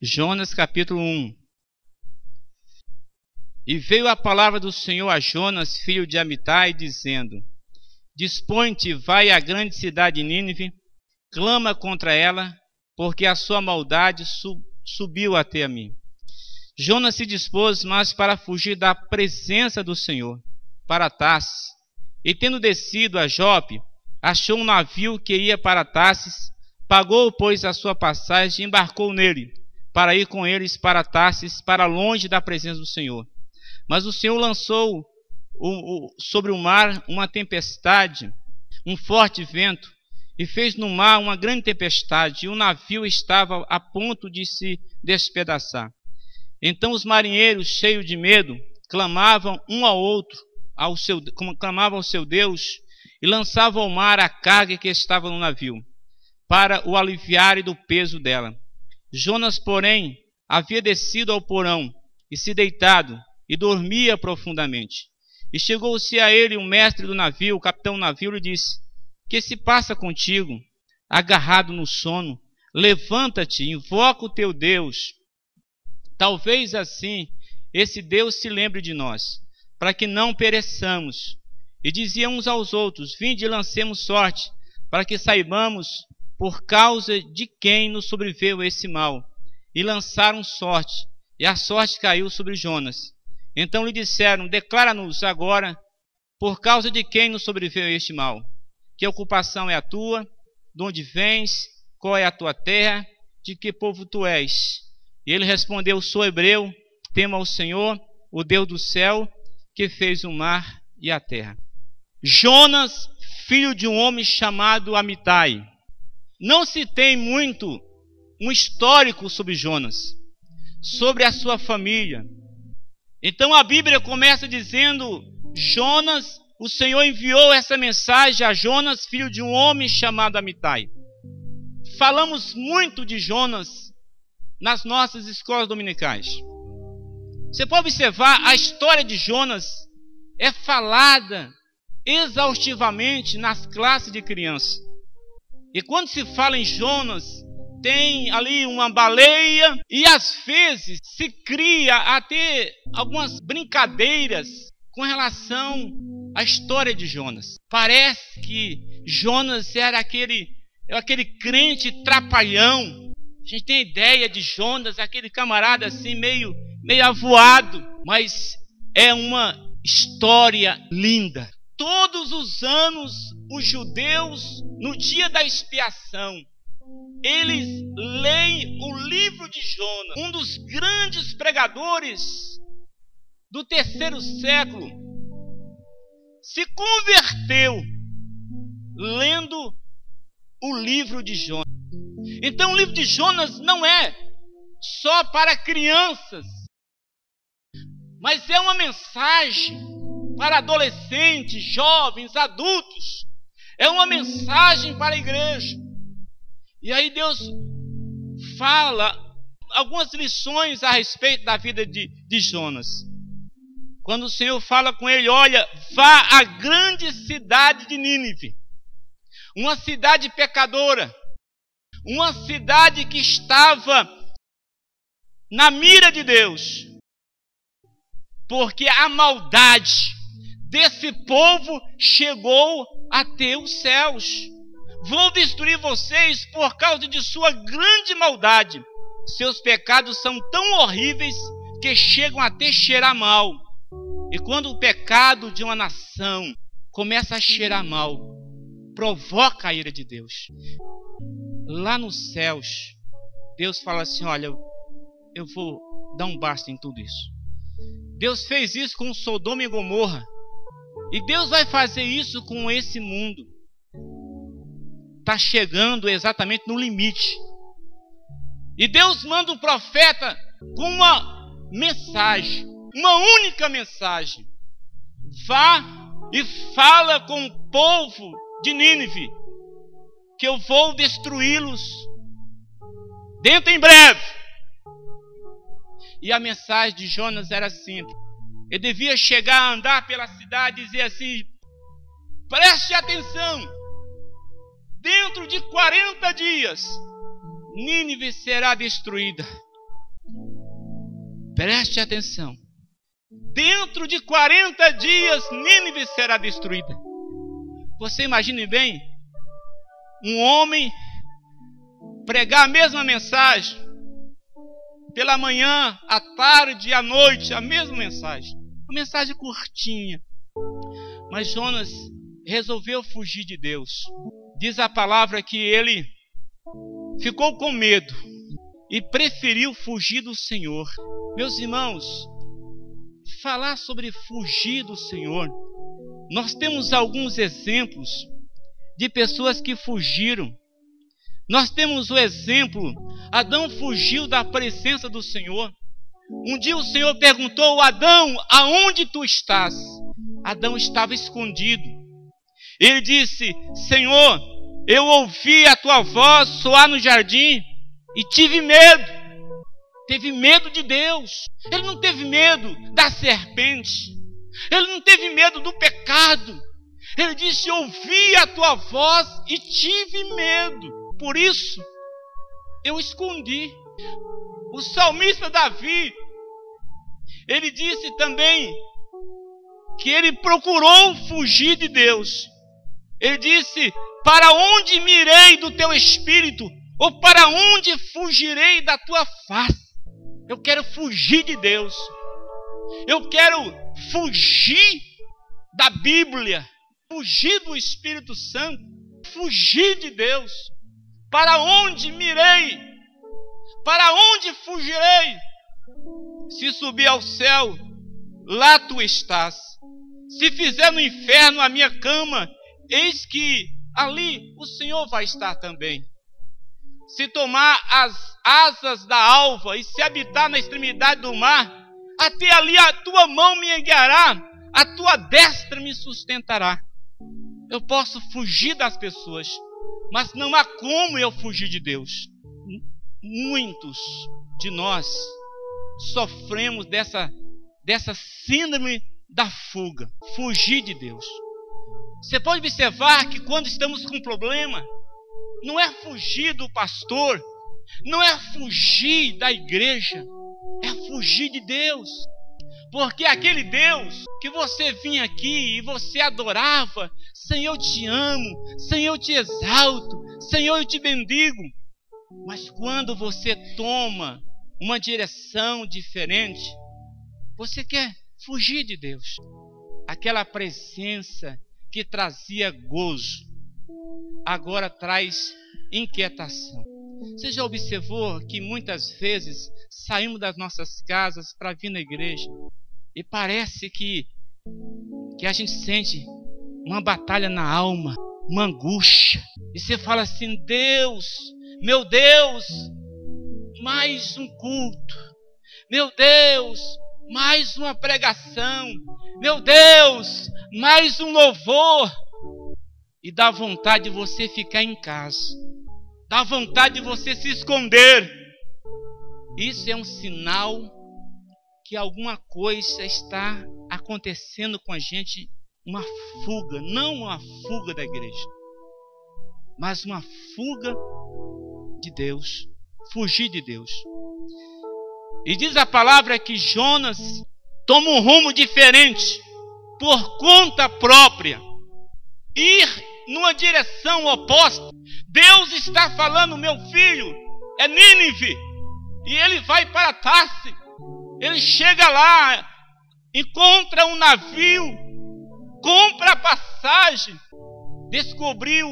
Jonas capítulo 1. E veio a palavra do Senhor a Jonas, filho de Amitai, dizendo: Dispõe-te, vai à grande cidade de Nínive, clama contra ela, porque a sua maldade subiu até a mim. Jonas se dispôs, mas para fugir da presença do Senhor, para Tarsis. E tendo descido a Jope, achou um navio que ia para Tarsis, pagou, pois, a sua passagem e embarcou nele, para ir com eles para Tarsis, para longe da presença do Senhor. Mas o Senhor lançou sobre o mar uma tempestade, um forte vento, e fez no mar uma grande tempestade, e o navio estava a ponto de se despedaçar. Então os marinheiros, cheios de medo, clamavam um ao outro, clamavam ao seu Deus, e lançavam ao mar a carga que estava no navio, para o aliviarem do peso dela. Jonas, porém, havia descido ao porão, e se deitado, e dormia profundamente. E chegou-se a ele o mestre do navio, o capitão do navio, e disse: Que se passa contigo, agarrado no sono? Levanta-te, invoca o teu Deus. Talvez assim esse Deus se lembre de nós, para que não pereçamos. E diziam uns aos outros: Vinde e lancemos sorte, para que saibamos por causa de quem nos sobreveio esse mal. E lançaram sorte, e a sorte caiu sobre Jonas. Então lhe disseram: Declara-nos agora por causa de quem nos sobreveio este mal. Que ocupação é a tua? De onde vens? Qual é a tua terra? De que povo tu és? E ele respondeu: Sou hebreu, temo ao Senhor, o Deus do céu, que fez o mar e a terra. Jonas, filho de um homem chamado Amitai. Não se tem muito um histórico sobre Jonas, sobre a sua família. Então a Bíblia começa dizendo: Jonas, o Senhor enviou essa mensagem a Jonas, filho de um homem chamado Amitai. Falamos muito de Jonas nas nossas escolas dominicais. Você pode observar, a história de Jonas é falada exaustivamente nas classes de criança. E quando se fala em Jonas, tem ali uma baleia, e às vezes se cria até algumas brincadeiras com relação à história de Jonas. Parece que Jonas era aquele crente trapalhão. A gente tem ideia de Jonas, aquele camarada assim meio avoado, mas é uma história linda. Todos os anos os judeus, no dia da expiação, eles leem o livro de Jonas, um dos grandes pregadores do 3º século, se converteu lendo o livro de Jonas. Então o livro de Jonas não é só para crianças, mas é uma mensagem para adolescentes, jovens, adultos. É uma mensagem para a igreja. E aí Deus fala algumas lições a respeito da vida de Jonas. Quando o Senhor fala com ele: olha, vá à grande cidade de Nínive, uma cidade pecadora, uma cidade que estava na mira de Deus, porque a maldade desse povo chegou até os céus. Vou destruir vocês por causa de sua grande maldade. Seus pecados são tão horríveis que chegam até cheirar mal. E quando o pecado de uma nação começa a cheirar mal, provoca a ira de Deus. Lá nos céus, Deus fala assim: olha, eu vou dar um basta em tudo isso. Deus fez isso com Sodoma e Gomorra, e Deus vai fazer isso com esse mundo. Está chegando exatamente no limite. E Deus manda um profeta com uma mensagem, uma única mensagem: vá e fala com o povo de Nínive que eu vou destruí-los dentro em breve. E a mensagem de Jonas era simples. Ele devia chegar, andar pela cidade e dizer assim: preste atenção, dentro de 40 dias Nínive será destruída. Preste atenção. Dentro de 40 dias, Nínive será destruída. Você imagine bem, um homem pregar a mesma mensagem, pela manhã, à tarde, à noite, a mesma mensagem. Uma mensagem curtinha. Mas Jonas resolveu fugir de Deus. Diz a palavra que ele ficou com medo e preferiu fugir do Senhor. Meus irmãos, falar sobre fugir do Senhor, nós temos alguns exemplos de pessoas que fugiram. Nós temos o exemplo, Adão fugiu da presença do Senhor. Um dia o Senhor perguntou: Adão, aonde tu estás? Adão estava escondido. Ele disse: Senhor, eu ouvi a tua voz soar no jardim e tive medo. Teve medo de Deus. Ele não teve medo da serpente. Ele não teve medo do pecado. Ele disse: ouvi a tua voz e tive medo. Por isso, eu escondi. O salmista Davi, ele disse também que ele procurou fugir de Deus. Ele disse: para onde me irei do teu espírito? Ou para onde fugirei da tua face? Eu quero fugir de Deus. Eu quero fugir da Bíblia. Fugir do Espírito Santo. Fugir de Deus. Para onde me irei? Para onde fugirei? Se subir ao céu, lá tu estás. Se fizer no inferno a minha cama, eis que ali o Senhor vai estar também. Se tomar as asas da alva e se habitar na extremidade do mar, até ali a tua mão me guiará, a tua destra me sustentará. Eu posso fugir das pessoas, mas não há como eu fugir de Deus. Muitos de nós sofremos dessa síndrome da fuga, fugir de Deus. Você pode observar que quando estamos com um problema, não é fugir do pastor, não é fugir da igreja, é fugir de Deus. Porque aquele Deus que você vinha aqui e você adorava: Senhor, eu te amo, Senhor, eu te exalto, Senhor, eu te bendigo. Mas quando você toma uma direção diferente, você quer fugir de Deus. Aquela presença que trazia gozo, agora traz inquietação. Você já observou que muitas vezes saímos das nossas casas para vir na igreja e parece que a gente sente uma batalha na alma, uma angústia. E você fala assim: Deus, meu Deus, mais um culto. Meu Deus, mais uma pregação. Meu Deus, mais um louvor. E dá vontade de você ficar em casa. Dá vontade de você se esconder. Isso é um sinal que alguma coisa está acontecendo com a gente. Uma fuga, não uma fuga da igreja, mas uma fuga de Deus. Fugir de Deus. E diz a palavra que Jonas toma um rumo diferente, por conta própria, ir numa direção oposta. Deus está falando: meu filho, é Nínive, e ele vai para Tarse. Ele chega lá, encontra um navio, compra a passagem, descobriu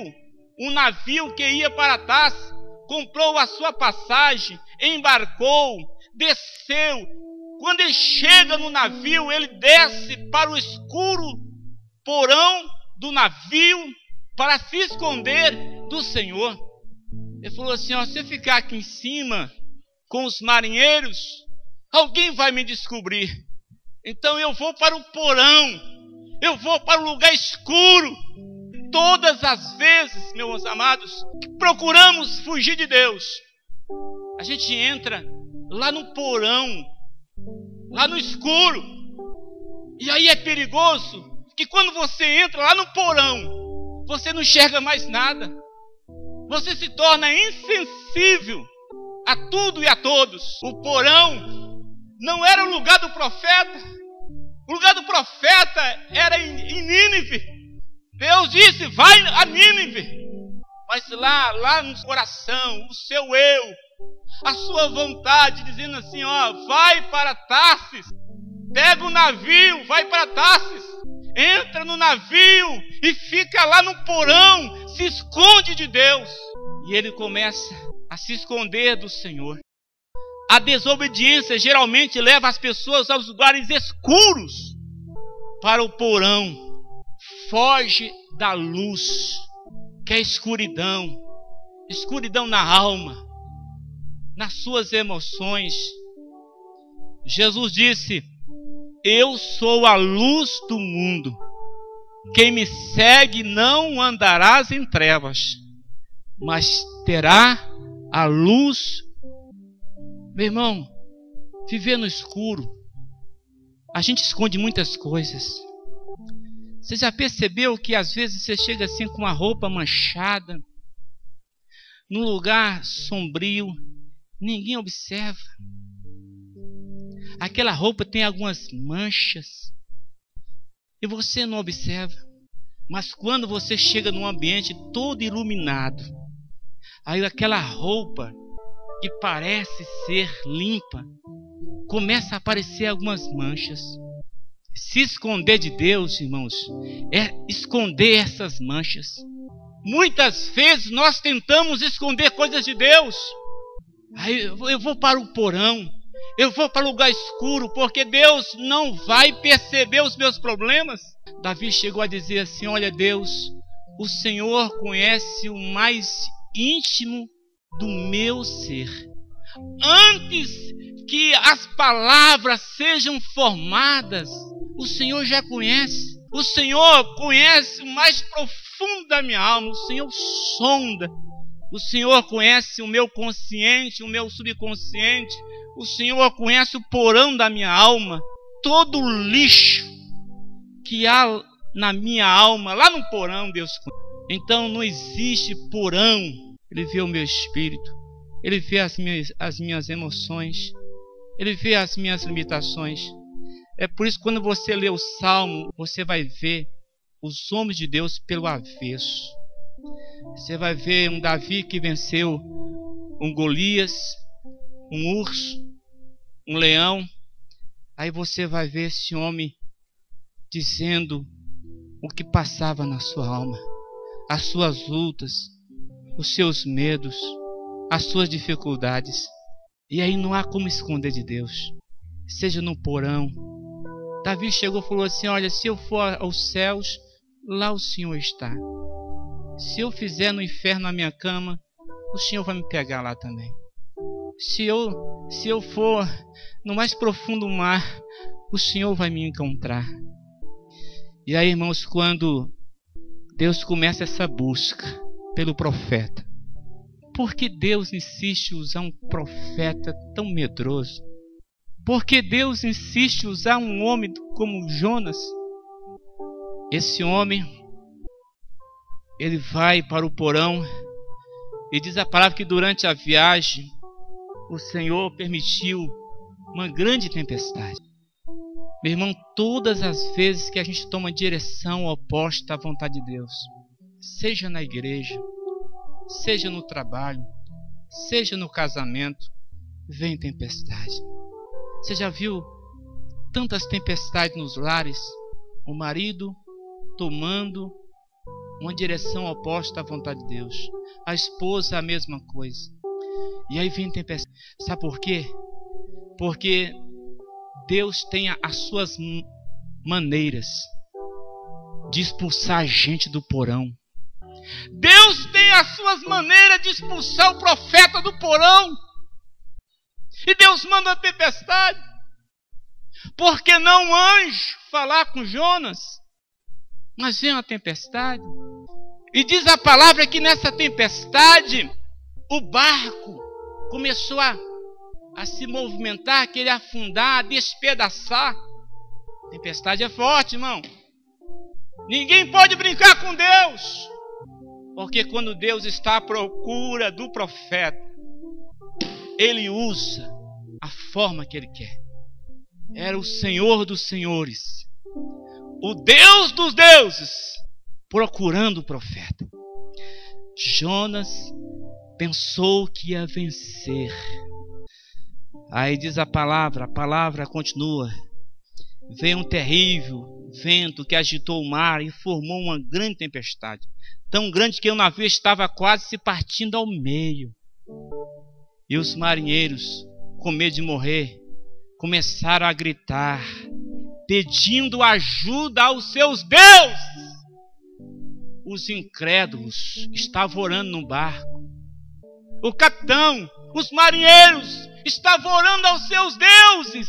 um navio que ia para Tarse, comprou a sua passagem, embarcou, desceu. Quando ele chega no navio, ele desce para o escuro porão do navio para se esconder do Senhor. Ele falou assim: ó, se eu ficar aqui em cima com os marinheiros, alguém vai me descobrir. Então eu vou para o porão, eu vou para o lugar escuro. Todas as vezes, meus amados, que procuramos fugir de Deus, a gente entra lá no porão, lá no escuro. E aí é perigoso que quando você entra lá no porão, você não enxerga mais nada. Você se torna insensível a tudo e a todos. O porão não era o lugar do profeta. O lugar do profeta era em Nínive. Deus disse, vai a Nínive. Mas lá no coração, o seu eu, a sua vontade, dizendo assim, ó, vai para Tarsis. Pega o navio, vai para Tarsis. Entra no navio e fica lá no porão, se esconde de Deus. E ele começa a se esconder do Senhor. A desobediência geralmente leva as pessoas aos lugares escuros, para o porão. Foge da luz, que é escuridão. Escuridão na alma, nas suas emoções. Jesus disse, eu sou a luz do mundo. Quem me segue não andarás em trevas, mas terá a luz. Meu irmão, viver no escuro, a gente esconde muitas coisas. Você já percebeu que às vezes você chega assim com a roupa manchada, num lugar sombrio, ninguém observa. Aquela roupa tem algumas manchas e você não observa. Mas quando você chega num ambiente todo iluminado, aí aquela roupa que parece ser limpa, começa a aparecer algumas manchas. Se esconder de Deus, irmãos, é esconder essas manchas. Muitas vezes nós tentamos esconder coisas de Deus. Aí eu vou para o porão, eu vou para o lugar escuro, porque Deus não vai perceber os meus problemas. Davi chegou a dizer assim, olha Deus, o Senhor conhece o mais íntimo do meu ser. Antes que as palavras sejam formadas, o Senhor já conhece. O Senhor conhece o mais profundo da minha alma. O Senhor sonda. O Senhor conhece o meu consciente, o meu subconsciente. O Senhor conhece o porão da minha alma. Todo o lixo que há na minha alma, lá no porão, Deus conhece. Então não existe porão. Ele vê o meu espírito. Ele vê as minhas emoções. Ele vê as minhas limitações. É por isso que quando você lê o Salmo, você vai ver os homens de Deus pelo avesso. Você vai ver um Davi que venceu um Golias, um urso, um leão. Aí você vai ver esse homem dizendo o que passava na sua alma, as suas lutas, os seus medos, as suas dificuldades. E aí não há como esconder de Deus, seja no porão. Davi chegou e falou assim, olha, se eu for aos céus, lá o Senhor está. Se eu fizer no inferno a minha cama, o Senhor vai me pegar lá também. Se eu for no mais profundo mar, o Senhor vai me encontrar. E aí, irmãos, quando Deus começa essa busca pelo profeta, por que Deus insiste em usar um profeta tão medroso? Por que Deus insiste em usar um homem como Jonas? Esse homem, ele vai para o porão e diz a palavra que durante a viagem o Senhor permitiu uma grande tempestade. Meu irmão, todas as vezes que a gente toma direção oposta à vontade de Deus, seja na igreja, seja no trabalho, seja no casamento, vem tempestade. Você já viu tantas tempestades nos lares? O marido tomando uma direção oposta à vontade de Deus. A esposa a mesma coisa. E aí vem tempestade. Sabe por quê? Porque Deus tem as suas maneiras de expulsar a gente do porão. Deus tem as suas maneiras de expulsar o profeta do porão. E Deus manda a tempestade. Por que não um anjo falar com Jonas? Mas vem uma tempestade. E diz a palavra que nessa tempestade o barco começou a se movimentar, a querer afundar, a despedaçar. A tempestade é forte, irmão. Ninguém pode brincar com Deus. Porque quando Deus está à procura do profeta, Ele usa a forma que Ele quer. era o Senhor dos senhores, o Deus dos deuses, procurando o profeta. Jonas pensou que ia vencer. Aí diz a palavra continua. Veio um terrível vento que agitou o mar e formou uma grande tempestade, tão grande que o navio estava quase se partindo ao meio. E os marinheiros, com medo de morrer, começaram a gritar, pedindo ajuda aos seus deuses. Os incrédulos estavam orando no barco. O capitão, os marinheiros estavam orando aos seus deuses.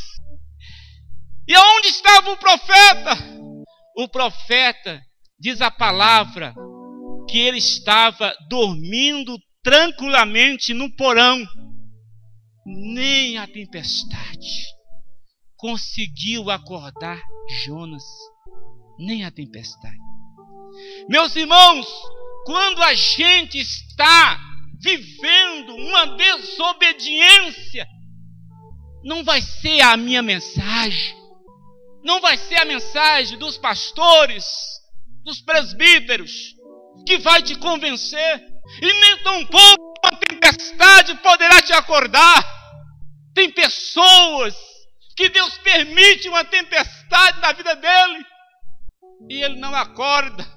E aonde estava o profeta? O profeta, diz a palavra, que ele estava dormindo tranquilamente no porão. Nem a tempestade conseguiu acordar Jonas. Nem a tempestade. Meus irmãos, quando a gente está vivendo uma desobediência, não vai ser a minha mensagem, não vai ser a mensagem dos pastores, dos presbíteros, que vai te convencer, e nem tampouco uma tempestade poderá te acordar. Tem pessoas que Deus permite uma tempestade na vida dele, e ele não acorda.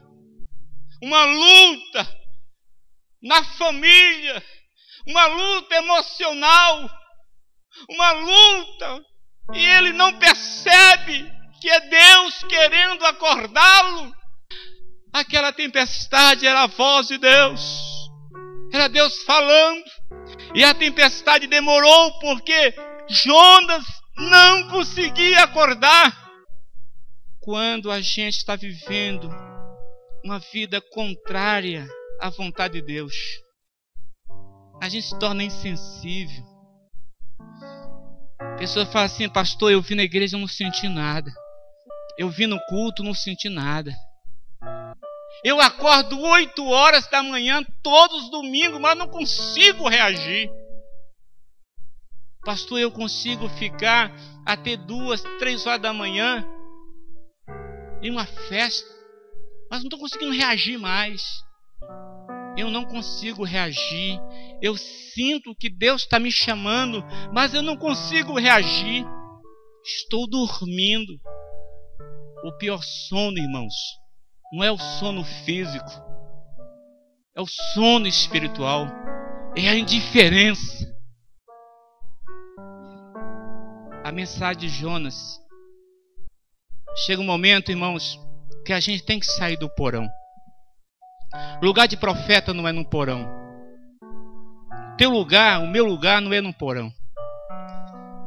Uma luta na família, uma luta emocional, uma luta, e ele não percebe que é Deus querendo acordá-lo. Aquela tempestade era a voz de Deus, era Deus falando, e a tempestade demorou porque Jonas não conseguia acordar. Quando a gente está vivendo uma vida contrária à vontade de Deus, a gente se torna insensível. A pessoa fala assim: pastor, eu vim na igreja e não senti nada. Eu vim no culto e não senti nada. Eu acordo 8 horas da manhã todos os domingos, mas não consigo reagir. Pastor, eu consigo ficar até 2, 3 horas da manhã em uma festa, mas não estou conseguindo reagir mais. Eu não consigo reagir. Eu sinto que Deus está me chamando, mas eu não consigo reagir. Estou dormindo. O pior sono, irmãos, não é o sono físico, é o sono espiritual, é a indiferença. A mensagem de Jonas. Chega um momento, irmãos, que a gente tem que sair do porão. Lugar de profeta não é no porão. Teu lugar, o meu lugar não é no porão.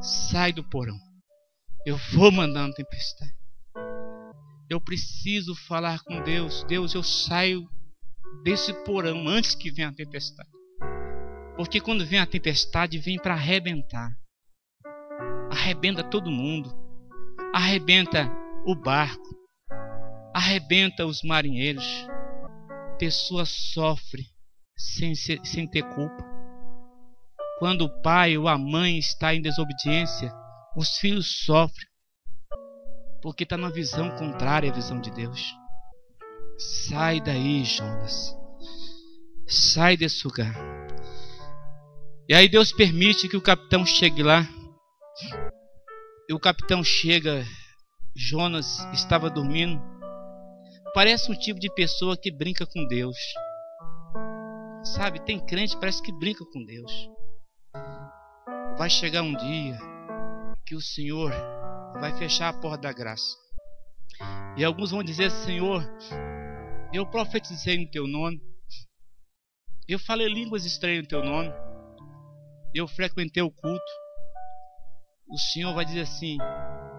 Sai do porão. Eu vou mandar uma tempestade. Eu preciso falar com Deus. Deus, eu saio desse porão antes que venha a tempestade. Porque quando vem a tempestade, vem para arrebentar. Arrebenta todo mundo. Arrebenta o barco. Arrebenta os marinheiros. Pessoa sofre sem ter culpa. Quando o pai ou a mãe está em desobediência, os filhos sofrem, porque está numa visão contrária à visão de Deus. Sai daí, Jonas. Sai desse lugar. E aí Deus permite que o capitão chegue lá. E o capitão chega. Jonas estava dormindo. Parece um tipo de pessoa que brinca com Deus. Sabe, tem crente que parece que brinca com Deus. Vai chegar um dia que o Senhor vai fechar a porta da graça. E alguns vão dizer: Senhor, eu profetizei no teu nome, eu falei línguas estranhas no teu nome, eu frequentei o culto. O Senhor vai dizer assim: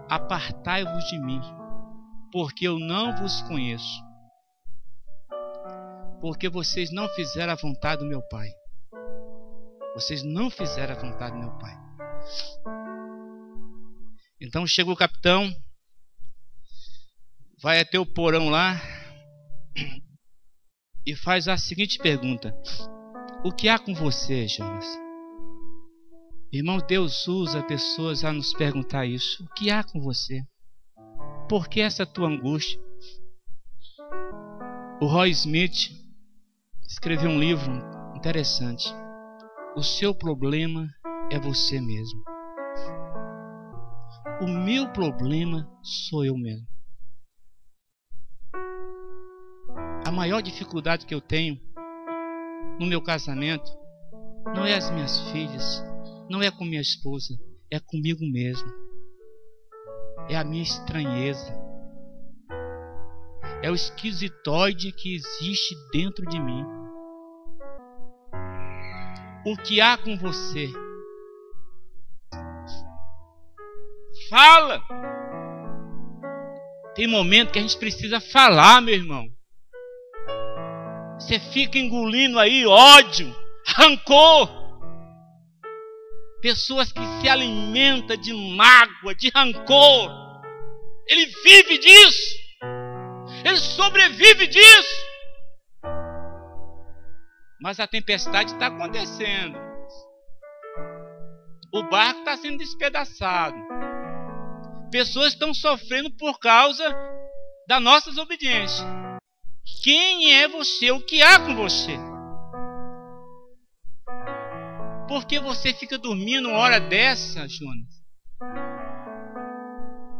apartai-vos de mim, porque eu não vos conheço, porque vocês não fizeram a vontade do meu Pai. Vocês não fizeram a vontade do meu Pai. Então chega o capitão, vai até o porão lá e faz a seguinte pergunta: o que há com você, Jonas? Irmão, Deus usa pessoas a nos perguntar isso. O que há com você? Por que essa tua angústia? O Roy Smith escreveu um livro interessante. O seu problema é você mesmo. O meu problema sou eu mesmo. A maior dificuldade que eu tenho no meu casamento não é as minhas filhas, não é com minha esposa, é comigo mesmo. É a minha estranheza. É o esquisitoide que existe dentro de mim. O que há com você? Fala! Tem momento que a gente precisa falar, meu irmão. Você fica engolindo aí ódio, rancor. Pessoas que se alimentam de mágoa, de rancor. Ele vive disso. Ele sobrevive disso. Mas a tempestade está acontecendo. O barco está sendo despedaçado. Pessoas estão sofrendo por causa da nossa desobediência. Quem é você? O que há com você? Por que você fica dormindo uma hora dessa, Jonas?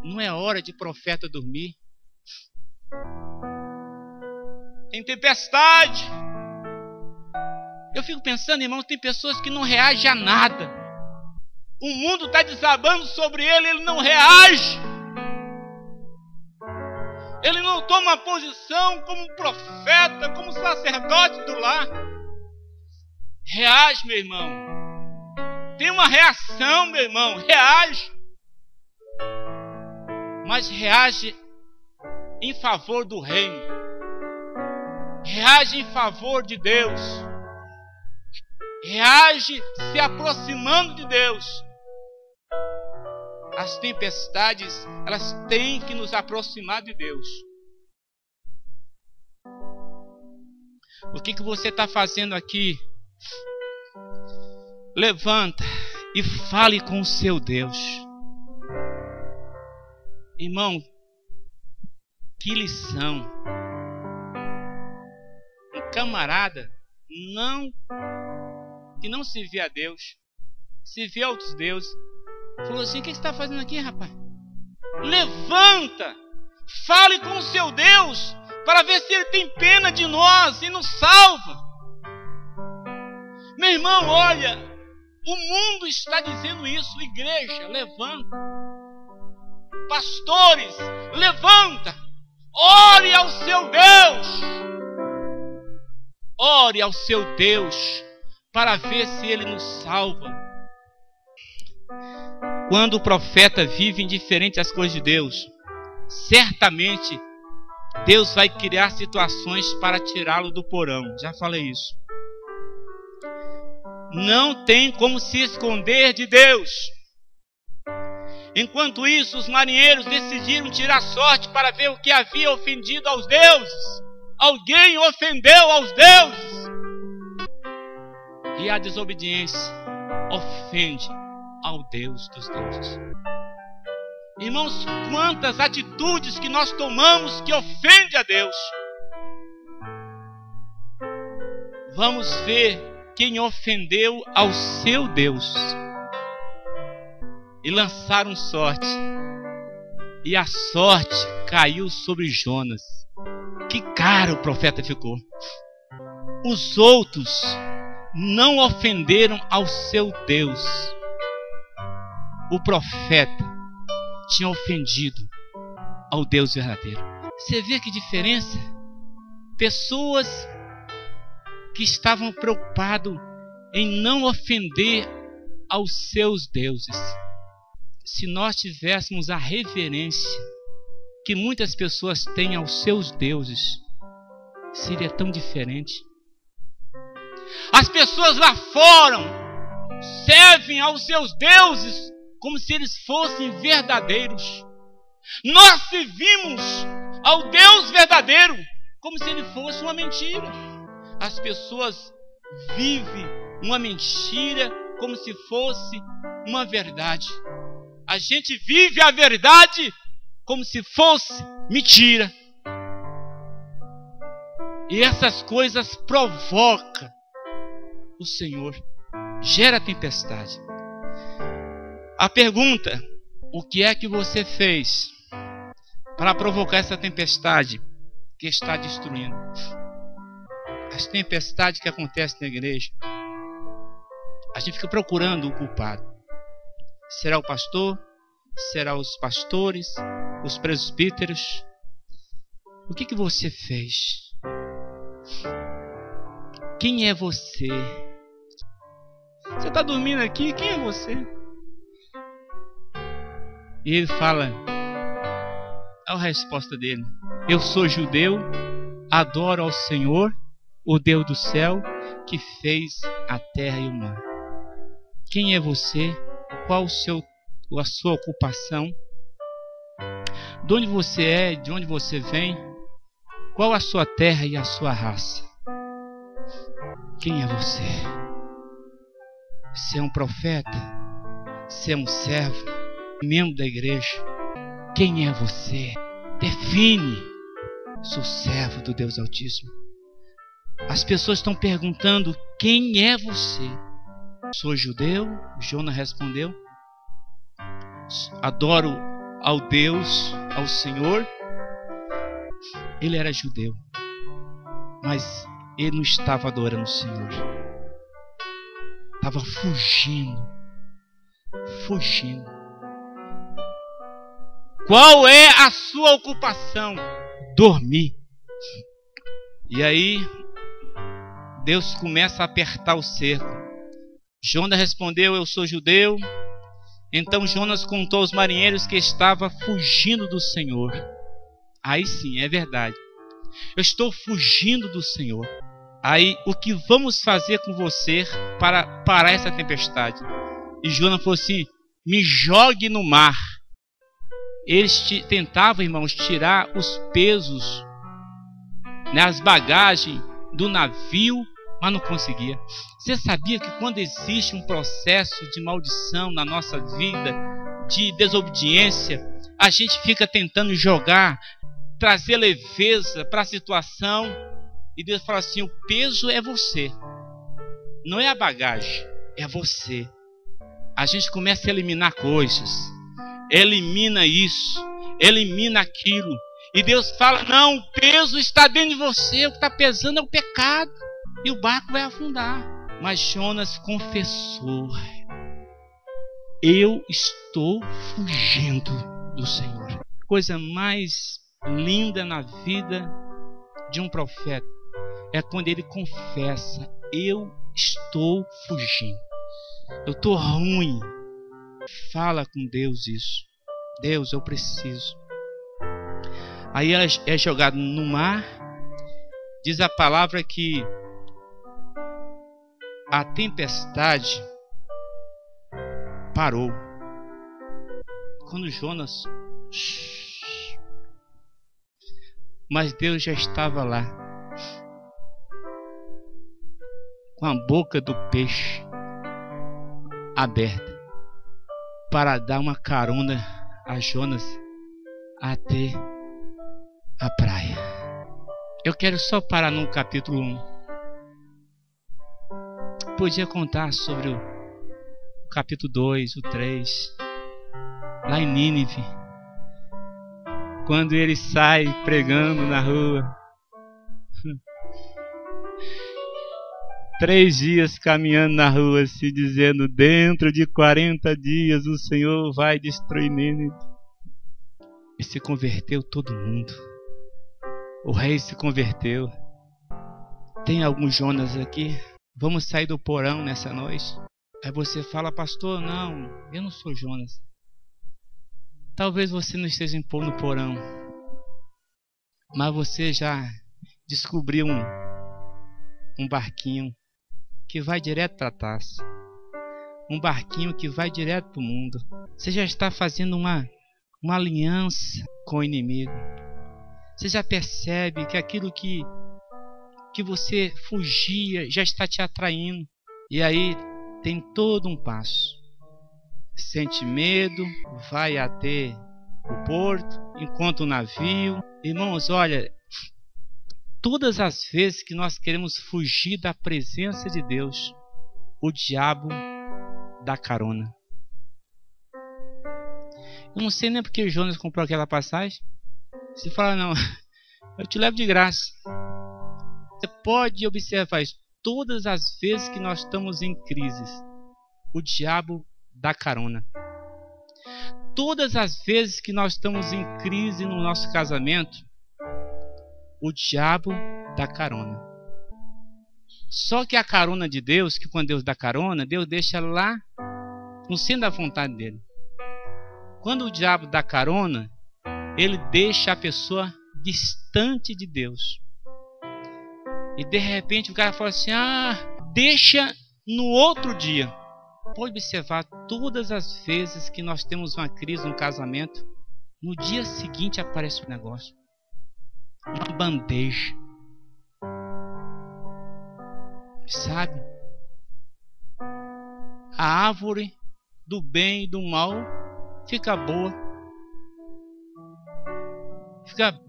Não é hora de profeta dormir. Tem tempestade. Eu fico pensando, irmãos, tem pessoas que não reagem a nada. O mundo está desabando sobre ele, ele não reage. Ele não toma posição como profeta, como sacerdote do lar. Reage, meu irmão. Tem uma reação, meu irmão. Reage. Mas reage em favor do reino. Reage em favor de Deus. Reage se aproximando de Deus. As tempestades, elas têm que nos aproximar de Deus. O que você está fazendo aqui? Levanta e fale com o seu Deus. Irmão, que lição. Um camarada que não se vê a Deus, se vê a outros deuses, falou assim: o que você está fazendo aqui, rapaz? Levanta, fale com o seu Deus, para ver se Ele tem pena de nós e nos salva. Meu irmão, olha, o mundo está dizendo isso. Igreja, levanta. Pastores, levanta. Ore ao seu Deus. Ore ao seu Deus, para ver se Ele nos salva. Quando o profeta vive indiferente às coisas de Deus, certamente Deus vai criar situações para tirá-lo do porão. Já falei isso. Não tem como se esconder de Deus. Enquanto isso, os marinheiros decidiram tirar sorte para ver o que havia ofendido aos deuses. Alguém ofendeu aos deuses. E a desobediência ofende ao Deus dos deuses. Irmãos, quantas atitudes que nós tomamos que ofendem a Deus. Vamos ver quem ofendeu ao seu Deus. E lançaram sorte. E a sorte caiu sobre Jonas. Que cara o profeta ficou. Os outros não ofenderam ao seu Deus. O profeta tinha ofendido ao Deus verdadeiro. Você vê que diferença? Pessoas que estavam preocupados em não ofender aos seus deuses. Se nós tivéssemos a reverência que muitas pessoas têm aos seus deuses, seria tão diferente. As pessoas lá fora servem aos seus deuses como se eles fossem verdadeiros. Nós servimos ao Deus verdadeiro como se ele fosse uma mentira. As pessoas vivem uma mentira como se fosse uma verdade. A gente vive a verdade como se fosse mentira. E essas coisas provocam o Senhor, gera tempestade. A pergunta: o que é que você fez para provocar essa tempestade que está destruindo? As tempestades que acontecem na igreja, a gente fica procurando o culpado. Será o pastor? Será os pastores? Os presbíteros? O que você fez? Quem é você? Você está dormindo aqui? Quem é você? E ele fala, olha a resposta dele: eu sou judeu, adoro ao Senhor, o Deus do céu, que fez a terra e o mar. Quem é você? Qual a sua ocupação? De onde você é? De onde você vem? Qual a sua terra e a sua raça? Quem é você? Você é um profeta? Você é um servo? Membro da igreja? Quem é você? Define. Sou servo do Deus Altíssimo. As pessoas estão perguntando: quem é você? Sou judeu, Jonas respondeu. Adoro ao Deus, ao Senhor. Ele era judeu, mas ele não estava adorando o Senhor. Estava fugindo. Qual é a sua ocupação? Dormir. E aí Deus começa a apertar o cerco. Jonas respondeu: eu sou judeu. Então Jonas contou aos marinheiros que estava fugindo do Senhor. Aí sim, é verdade. Eu estou fugindo do Senhor. Aí, o que vamos fazer com você para parar essa tempestade? E Jonas falou assim: me jogue no mar. Eles tentavam, irmãos, tirar os pesos, né, as bagagens do navio, mas não conseguia. Você sabia que quando existe um processo de maldição na nossa vida, de desobediência, a gente fica tentando jogar, trazer leveza para a situação, e Deus fala assim: o peso é você, não é a bagagem, é você. A gente começa a eliminar coisas, elimina isso, elimina aquilo, e Deus fala: não, o peso está dentro de você, o que está pesando é o pecado, e o barco vai afundar. Mas Jonas confessou: eu estou fugindo do Senhor. Coisa mais linda na vida de um profeta é quando ele confessa: eu estou fugindo, eu estou ruim. Fala com Deus isso: Deus, eu preciso. Aí ela é jogada no mar. Diz a palavra que a tempestade parou quando Jonas... Mas Deus já estava lá, com a boca do peixe aberta, para dar uma carona a Jonas até a praia. Eu quero só parar no capítulo 1. Podia contar sobre o capítulo 2, o 3, lá em Nínive, quando ele sai pregando na rua. 3 dias caminhando na rua, se dizendo: dentro de 40 dias o Senhor vai destruir Nínive. E se converteu todo mundo. O rei se converteu. Tem alguns Jonas aqui? Vamos sair do porão nessa noite? Aí você fala: pastor, não, eu não sou Jonas. Talvez você não esteja no porão, mas você já descobriu um barquinho que vai direto para a taça, um barquinho que vai direto para o mundo. Você já está fazendo uma aliança com o inimigo. Você já percebe que aquilo que você fugia já está te atraindo. E aí tem todo um passo. Sente medo, vai até o porto, encontra o navio. Irmãos, olha, todas as vezes que nós queremos fugir da presença de Deus, o diabo dá carona. Eu não sei nem porque Jonas comprou aquela passagem. Você fala, não, eu te levo de graça. Você pode observar isso. Todas as vezes que nós estamos em crises, o diabo dá carona. Todas as vezes que nós estamos em crise no nosso casamento, o diabo dá carona. Só que a carona de Deus, que quando Deus dá carona, Deus deixa lá no centro da vontade dele. Quando o diabo dá carona, ele deixa a pessoa distante de Deus. E de repente o cara fala assim, deixa no outro dia. Pode observar, todas as vezes que nós temos uma crise no casamento, no dia seguinte aparece um negócio. Uma bandeja. Sabe? A árvore do bem e do mal fica boa. Fica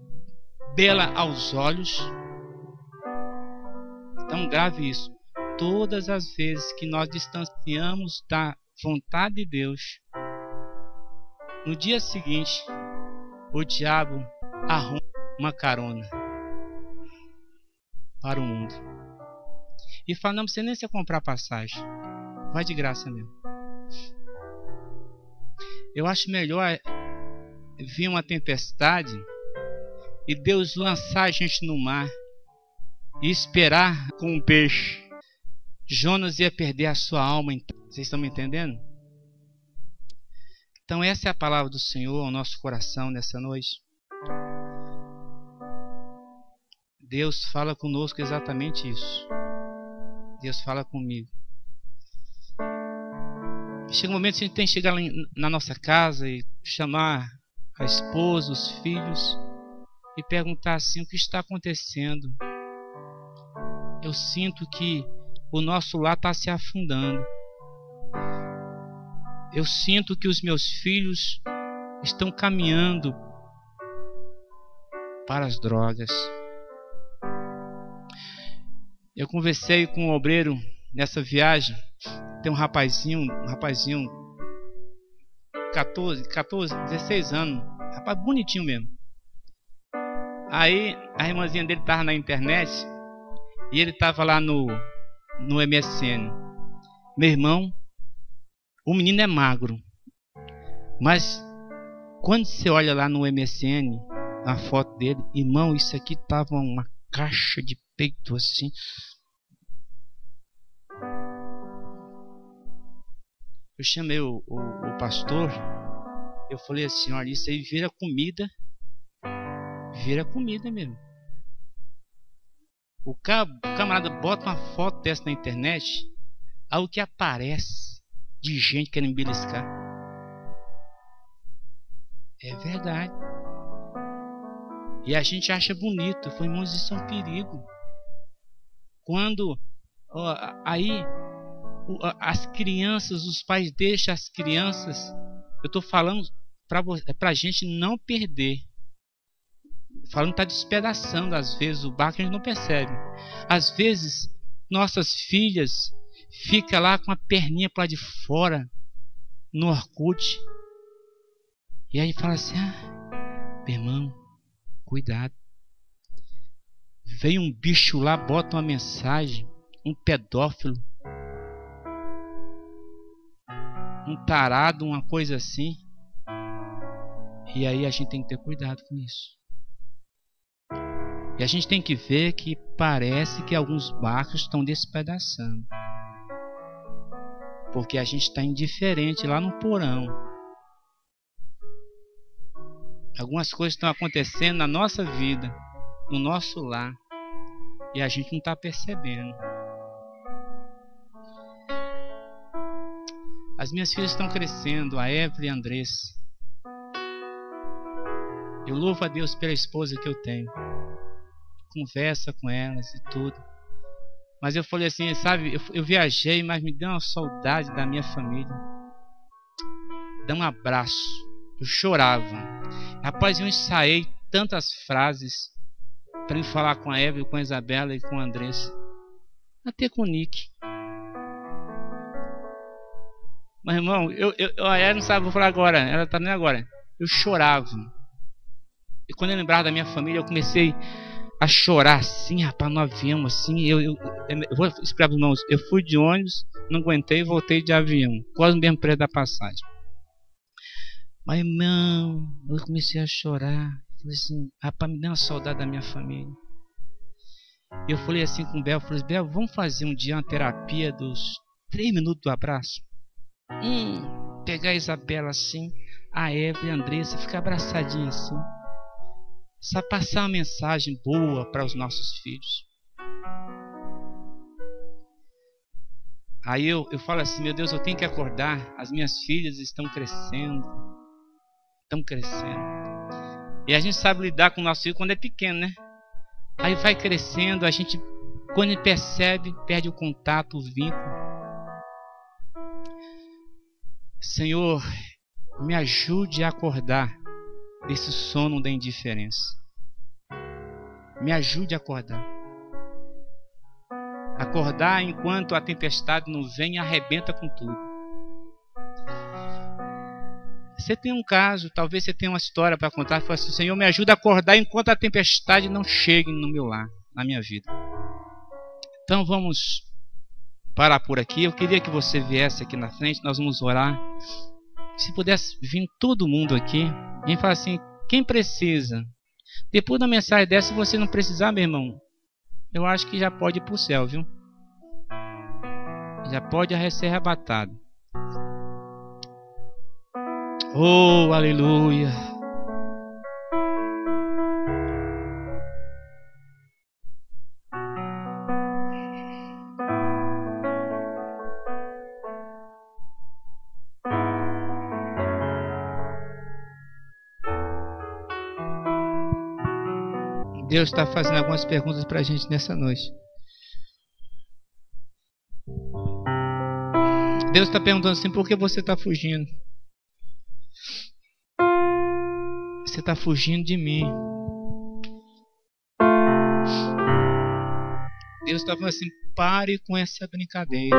bela aos olhos. Tão grave isso. Todas as vezes que nós distanciamos da vontade de Deus, no dia seguinte, o diabo arruma uma carona para o mundo. E fala, não precisa nem você comprar passagem. Vai de graça mesmo. Eu acho melhor vir uma tempestade e Deus lançar a gente no mar e esperar com um peixe. Jonas ia perder a sua alma. Vocês estão me entendendo? Então essa é a palavra do Senhor ao nosso coração nessa noite. Deus fala conosco exatamente isso. Deus fala comigo. Chega um momento que a gente tem que chegar na nossa casa e chamar a esposa, os filhos e perguntar assim, o que está acontecendo? Eu sinto que o nosso lar está se afundando. Eu sinto que os meus filhos estão caminhando para as drogas. Eu conversei com um obreiro nessa viagem. Tem um rapazinho 14, 16 anos. Rapaz bonitinho mesmo. Aí a irmãzinha dele estava na internet e ele estava lá no MSN. Meu irmão, o menino é magro, mas quando você olha lá no MSN a foto dele, irmão, isso aqui tava uma caixa de peito assim. Eu chamei o pastor, eu falei assim, olha, isso aí vira comida mesmo. O camarada bota uma foto dessa na internet, algo que aparece de gente querendo beliscar. É verdade. E a gente acha bonito. Foi, irmãos, isso é um perigo. Quando as crianças, os pais deixam as crianças. Eu estou falando para a gente não perder. Falando que está despedaçando às vezes o barco, a gente não percebe. Às vezes nossas filhas ficam lá com a perninha para de fora no Orkut. E aí fala assim, meu irmão, cuidado. Vem um bicho lá, bota uma mensagem, um pedófilo, um tarado, uma coisa assim. E aí a gente tem que ter cuidado com isso. E a gente tem que ver que parece que alguns barcos estão despedaçando. Porque a gente está indiferente lá no porão. Algumas coisas estão acontecendo na nossa vida, no nosso lar, e a gente não está percebendo. As minhas filhas estão crescendo, a Eva e a Andressa. Eu louvo a Deus pela esposa que eu tenho. Conversa com elas e tudo. Mas eu falei assim, sabe, eu viajei, mas me deu uma saudade da minha família. Dá um abraço. Eu chorava. Rapaz, eu ensaiei tantas frases para me falar com a Eva, com a Isabela e com a Andressa. Até com o Nick. Mas, irmão, ela não sabe, vou falar agora. Ela tá nem agora. Eu chorava. E quando eu lembrava da minha família, eu comecei a chorar assim, rapaz, no avião, assim. Eu vou explicar para os irmãos. Eu fui de ônibus, não aguentei e voltei de avião. Quase o mesmo preço da passagem. Mas, irmão, eu comecei a chorar. Falei assim, rapaz, me deu uma saudade da minha família. Eu falei assim com o Bel, falei, Bel, vamos fazer um dia uma terapia dos 3 minutos do abraço? Pegar a Isabela assim, a Eva e a Andressa, ficar abraçadinha assim. Só passar uma mensagem boa para os nossos filhos. Aí eu falo assim, meu Deus, eu tenho que acordar. As minhas filhas estão crescendo. E a gente sabe lidar com o nosso filho quando é pequeno, né? Aí vai crescendo, a gente, quando ele percebe, perde o contato, o vínculo. Senhor, me ajude a acordar desse sono da indiferença. Me ajude a acordar. Acordar enquanto a tempestade não vem e arrebenta com tudo. Você tem um caso, talvez você tenha uma história para contar. Fala assim, Senhor, me ajuda a acordar enquanto a tempestade não chegue no meu lar, na minha vida. Então vamos parar por aqui. Eu queria que você viesse aqui na frente, nós vamos orar. Se pudesse vir todo mundo aqui, e falar assim, quem precisa? Depois da mensagem dessa, se você não precisar, meu irmão, eu acho que já pode ir para o céu, viu? Já pode ser arrebatado. Oh, aleluia. Deus está fazendo algumas perguntas para a gente nessa noite. Deus está perguntando assim, por que você está fugindo? Você está fugindo de mim. Deus está falando assim, pare com essa brincadeira.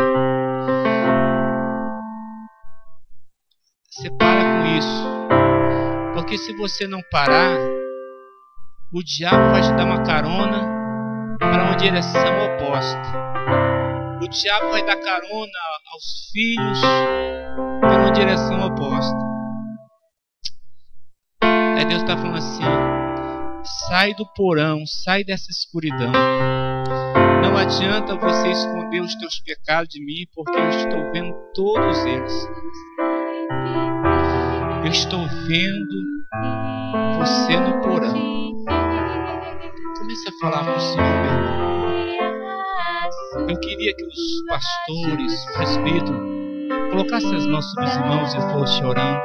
Você para com isso. Porque se você não parar, o diabo vai te dar uma carona para uma direção oposta. O diabo vai dar carona aos filhos para uma direção oposta. Aí Deus está falando assim, sai do porão, sai dessa escuridão. Não adianta você esconder os teus pecados de mim, porque eu estou vendo todos eles. Eu estou vendo você no porão. Comece a falar com o Senhor, meu irmão. Eu queria que os pastores, presbíteros, colocassem as mãos sobre os irmãos e fossem orando.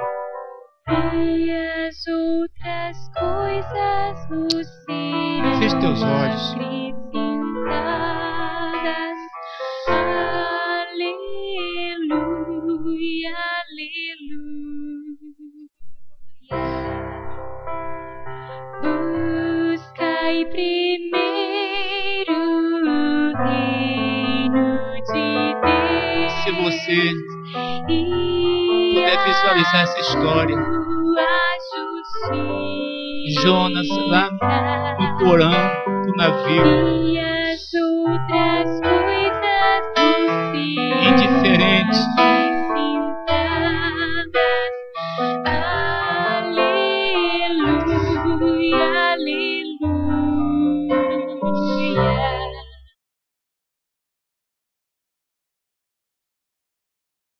Feche teus olhos. Aleluia, aleluia. Buscai primeiro o reino de Deus. Se você puder visualizar essa história, Jonas lá no porão do navio, indiferente